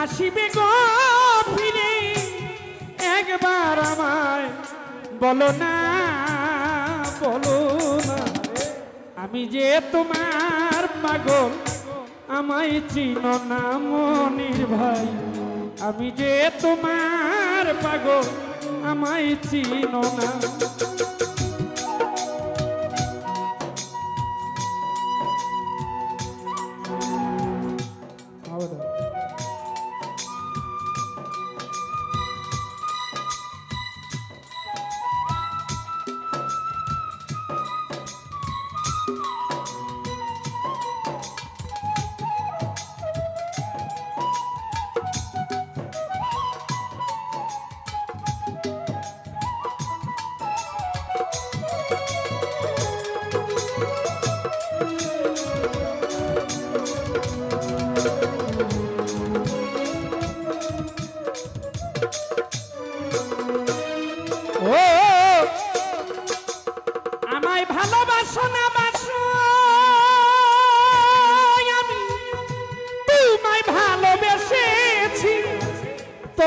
আসিবে গো ফিরে একবার আমায় বলো না বলো না আমি যে তোমার পাগল আমায় চিনো না মনির ভাই আমি যে তোমার পাগল আমায় চিনো না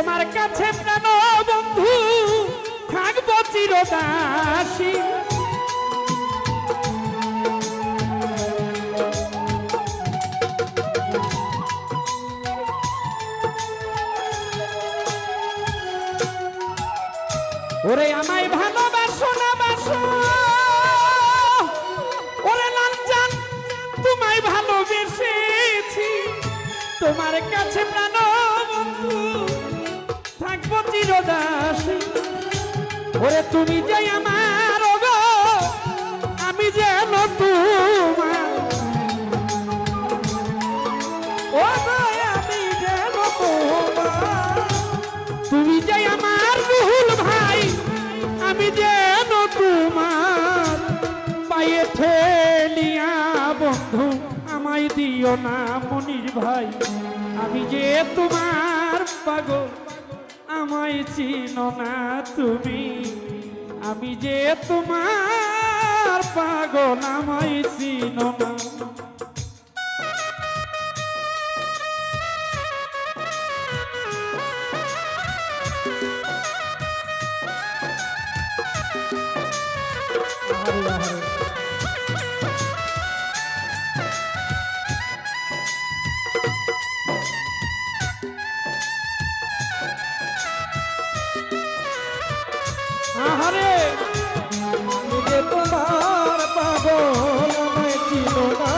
তোমার কাছে প্রাণ বন্ধু থাকবো চিরদাসী ওরে আমায় ভালোবাসো না বাসো ওরে লালজান তোমায় ভালোবেসেছি তোমার কাছে প্রাণ বন্ধু থাকবো চিরদাসী ওরে তুমি যে আমার গো আমি যেন তোমার ও আমি যেন তোমার তুমি যে আমার রুহুল ভাই আমি যেন তোমার পায়ে ঠেলিয়া বন্ধু আমায় দিও না মনির ভাই আমি যে তোমার পাগল আমায় চিনো না তুমি আমি যে তোমার পাগল আমায় চিনো না আহারে যে তোমার পাগল আমায় চিনো না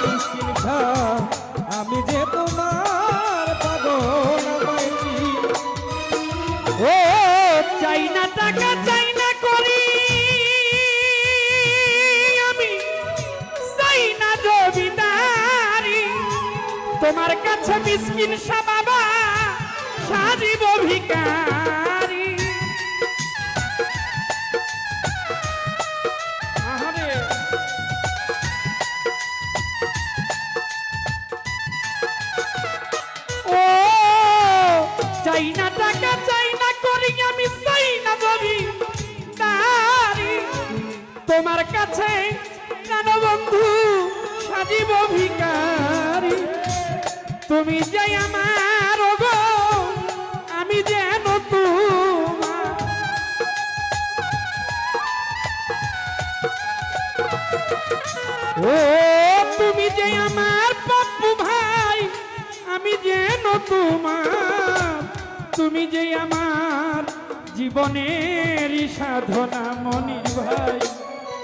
মিষ্টির খা আমি যে তোমার পাগল আমায় চিনো ও চাই না টাকা চাই না করি আমি চাই না জমিদারি তোমার কাছে মিসকিন বাবা সাজিব ভিখারি চাই না টাকা চাই না করি আমি চাই না জমিদারি তোমার কাছে প্রাণ বন্ধু সাজিব ভিখারি তুমি যে আমার গো আমি যেন তোমার ও তুমি যে আমার পাপ্পু ভাই আমি যেন তোমার তুমি যে আমার জীবনের সাধনা মনির ভাই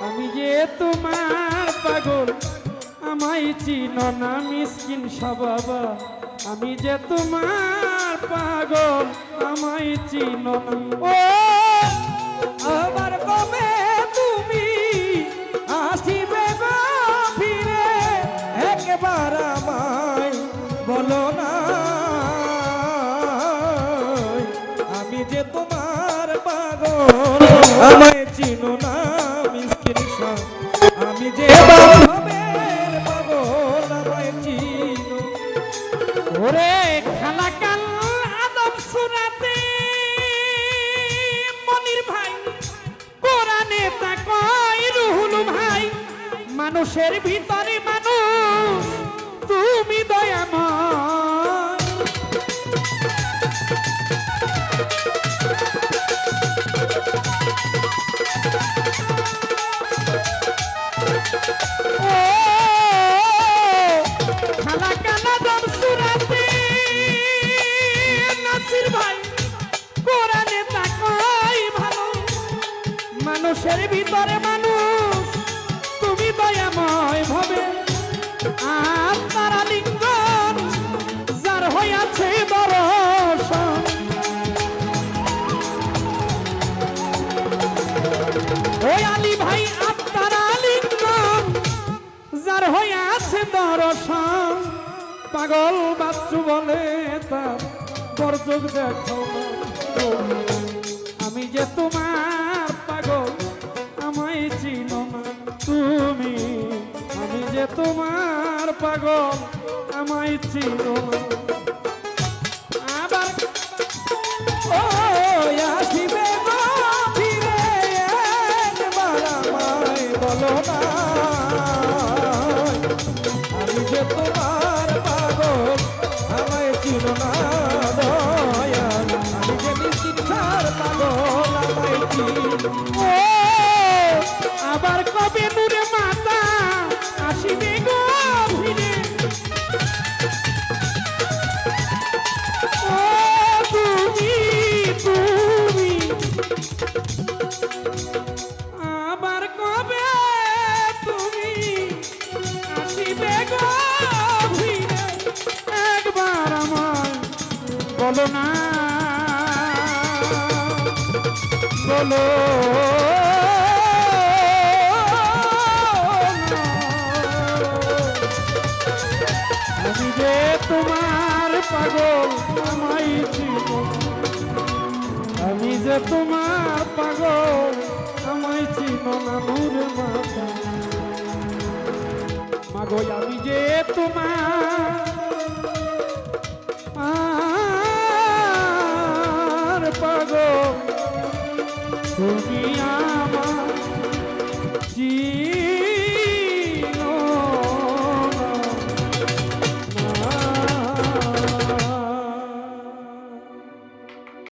আমি যে তোমার পাগল আমায় চিনো না মিসকিন বাবা আমি যে তোমার পাগল আমায় চিনো না ও আবার কবে তুমি আসিবে গো ফিরে একবার আমায় বলো না আমি যে তোমার পাগল আমায় চিনো না মিসকিন আমি যে বান্ধবের পাগল আমায় চিনো ওরে খালা কাল আদম সুরাতে মনির ভাই কোরআনে তা কয় রুহুল ভাই মানুষের ভিতরে মানুষ তুমি দয়াময় মানুষের ভিতরে মানুষ তুমি দয়াময় ভাবে আপনার আলিঙ্গন যার হইয়াছে দর্শন ওই আলী ভাই আপনার আলিঙ্গন যার হইয়াছে দর্শন পাগল বাচ্চু বলে তার বরযোগ দেখো না। আমি যে তোমার পাগল আমায় চিনো না তুমি আমি যে তোমার পাগল আমায় চিনো না আবার ও আসিবে গো ফিরে একবার আমায় বলো না আমি যে তোমার পাগল আমায় চিনো না দয়াল আমি যে নিশ্চিন্তার পাগল আমায় চিনো ও আবার কবে নূরে মাতা আসিবে গো ফিরে ও তুমি তুমি আবার কবে তুমি আসিবে গো ফিরে একবার আমায় বলো না বলো আমি যে তোমার পাগল আমায় চিনো আমি যে তোমার পাগল আমায় চিনো না নূর মাতা মাগো আমি যে তোমার পাগল তুমি